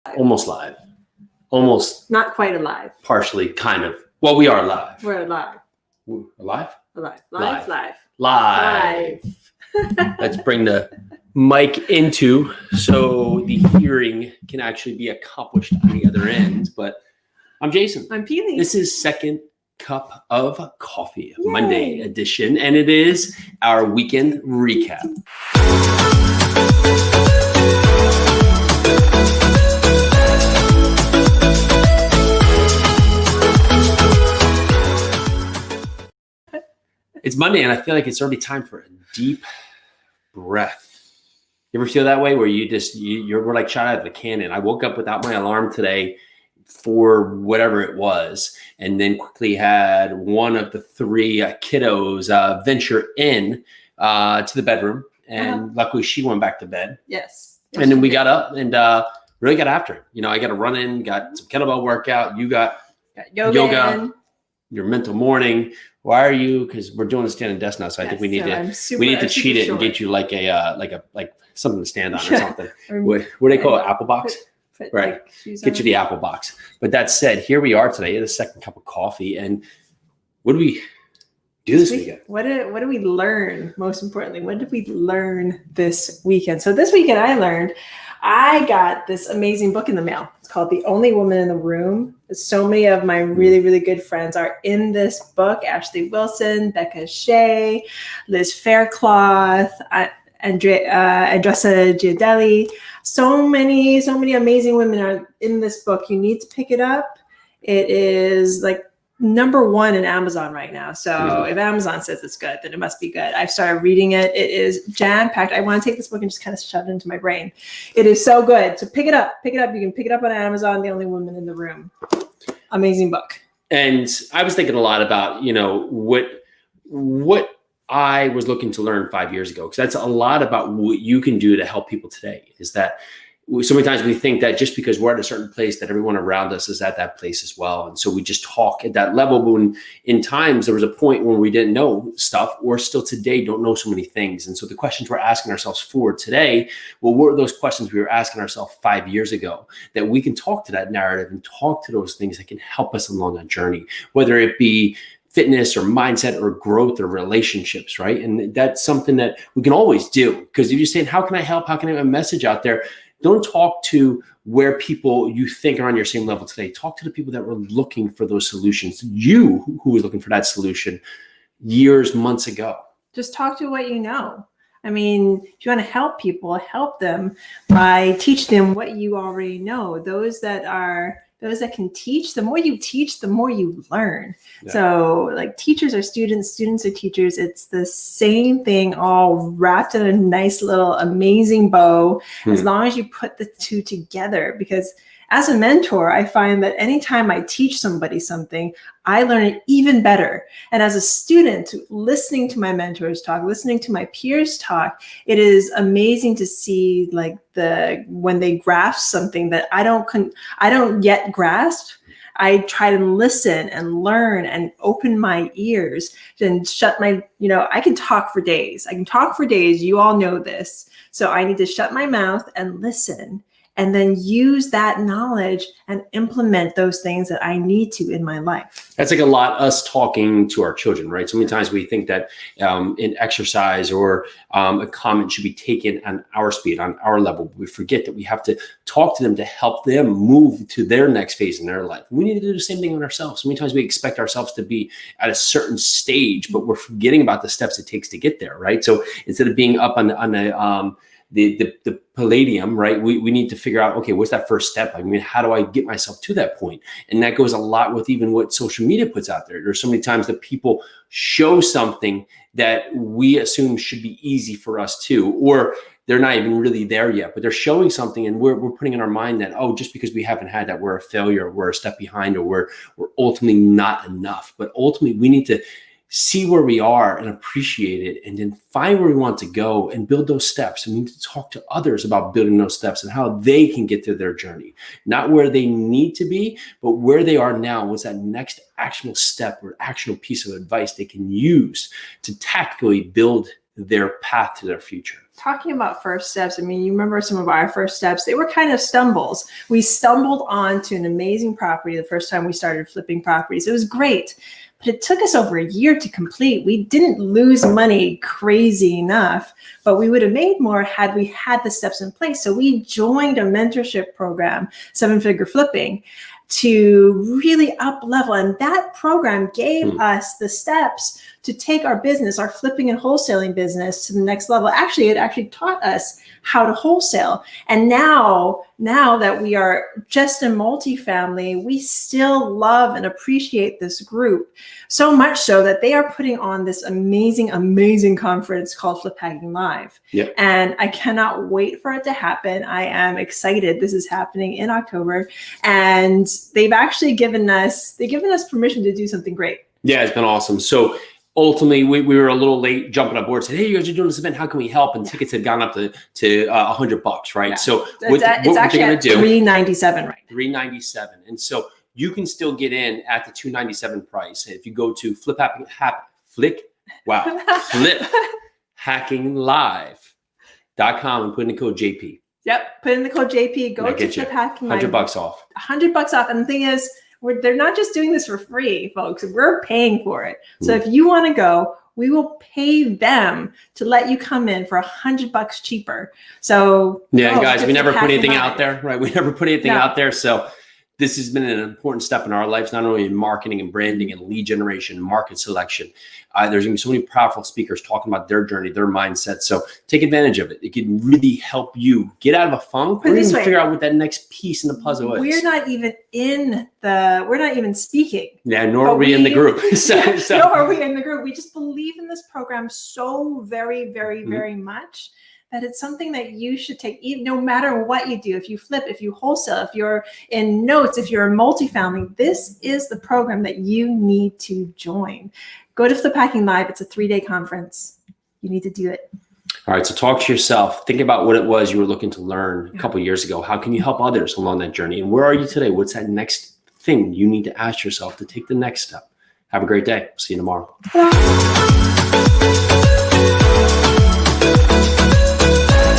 Almost live. Almost. Not quite alive. Partially, kind of. Well, we are live. We're alive. Alive? Alive. Live. Let's bring the mic into so the hearing can actually be accomplished on the other end. But I'm Jason. I'm Pili. This is Second Cup of Coffee, Yay. Monday edition, and it is our weekend recap. It's Monday, and I feel like it's already time for a deep breath. You ever feel that way where you're like shot out of a cannon? I woke up without my alarm today for whatever it was, and then quickly had one of the three kiddos venture in to the bedroom, and luckily she went back to bed. Yes. And then we got up and really got after it. You know, I got to run in, got some kettlebell workout. You got yoga. Your mental morning. Why are you? Because we're doing a standing desk now, so I think we need to cheat it and get you like something to stand on or something. What do they call it? Apple box, right? Get you the Apple box. But that said, here we are today, the second cup of coffee, and what do we do this weekend? What do we learn? Most importantly, what did we learn this weekend? So this weekend, I got this amazing book in the mail. It's called The Only Woman in the Room. So many of my really, really good friends are in this book. Ashley Wilson, Becca Shea, Liz Faircloth, Andressa Giardelli. So many amazing women are in this book. You need to pick it up. It is like #1 in Amazon right now. So if Amazon says it's good, then it must be good. I've started reading it. It is jam-packed. I want to take this book and just kind of shove it into my brain. It is so good. So pick it up. You can pick it up on Amazon, The Only Woman in the Room. Amazing book. And I was thinking a lot about, what I was looking to learn 5 years ago, because that's a lot about what you can do to help people today. Is that so many times we think that just because we're at a certain place that everyone around us is at that place as well. And so we just talk at that level. But when in times there was a point when we didn't know stuff, or still today don't know so many things. And so the questions we're asking ourselves for today, well, what are those questions we were asking ourselves 5 years ago, that we can talk to that narrative and talk to those things that can help us along that journey, whether it be fitness or mindset or growth or relationships, right? And that's something that we can always do. Because if you're saying, how can I help? How can I have a message out there? Don't talk to where people you think are on your same level today. Talk to the people that were looking for those solutions. You who was looking for that solution years, months ago. Just talk to what you know. I mean, if you want to help people, help them by teaching them what you already know. Those that can teach, the more you teach, the more you learn. Yeah. So like teachers are students, students are teachers. It's the same thing all wrapped in a nice little amazing bow, as long as you put the two together. Because as a mentor, I find that anytime I teach somebody something, I learn it even better. And as a student, listening to my mentors talk, listening to my peers talk, it is amazing to see like when they grasp something that I don't yet grasp. I try to listen and learn and open my ears and shut my, I can talk for days. You all know this. So I need to shut my mouth and listen, and then use that knowledge and implement those things that I need to in my life. That's like a lot us talking to our children, right? So many times we think that in exercise or a comment should be taken on our speed, on our level. We forget that we have to talk to them to help them move to their next phase in their life. We need to do the same thing with ourselves. So many times we expect ourselves to be at a certain stage, but we're forgetting about the steps it takes to get there, right? So instead of being up on the palladium, right? We need to figure out, okay, what's that first step? I mean, how do I get myself to that point? And that goes a lot with even what social media puts out there. There's so many times that people show something that we assume should be easy for us too, or they're not even really there yet, but they're showing something and we're putting in our mind that, oh, just because we haven't had that, we're a failure, we're a step behind, or we're ultimately not enough. But ultimately we need to see where we are and appreciate it, and then find where we want to go and build those steps. And we need to talk to others about building those steps and how they can get to their journey, not where they need to be, but where they are now. What's that next actionable step or actionable piece of advice they can use to tactically build their path to their future? talking about first steps, I mean, you remember some of our first steps, they were kind of stumbles. We stumbled onto an amazing property the first time we started flipping properties. It was great, but it took us over a year to complete. We didn't lose money crazy enough, but we would have made more had we had the steps in place. So we joined a mentorship program, 7-Figure Flipping, to really up level. And that program gave us the steps to take our business, our flipping and wholesaling business, to the next level. Actually, it actually taught us how to wholesale. And now that we are just in multifamily, we still love and appreciate this group so much so that they are putting on this amazing, amazing conference called Flip Hacking Live. Yep. And I cannot wait for it to happen. I am excited. This is happening in October. And they've actually given us permission to do something great. Yeah, it's been awesome. So ultimately, we were a little late jumping on board. Said, "Hey, you guys are doing this event. How can we help?" And tickets had gone up to $100, right? Yeah. So it's actually at $397 right now. $397, and so you can still get in at the $297 price if you go to fliphackinglive.com and put in the code JP. Yep, put in the code JP. Go to Flip Hacking Live. $100 off. $100 off. And the thing is, they're not just doing this for free, folks. We're paying for it. So if you want to go, we will pay them to let you come in for $100 cheaper. So guys, we never put anything out there, right? We never put anything out there. So this has been an important step in our lives, not only in marketing and branding and lead generation, market selection. There's going to be so many powerful speakers talking about their journey, their mindset. So take advantage of it. It can really help you get out of a funk or even figure out what that next piece in the puzzle is. We're not even speaking. Yeah, nor are we in the group. Nor are we in the group. We just believe in this program so very, very, very much that it's something that you should take, no matter what you do. If you flip, if you wholesale, if you're in notes, if you're in multifamily, this is the program that you need to join. Go to Flip Hacking Live. It's a 3-day conference. You need to do it. All right. So talk to yourself. Think about what it was you were looking to learn a couple of years ago. How can you help others along that journey? And where are you today? What's that next thing you need to ask yourself to take the next step? Have a great day. See you tomorrow.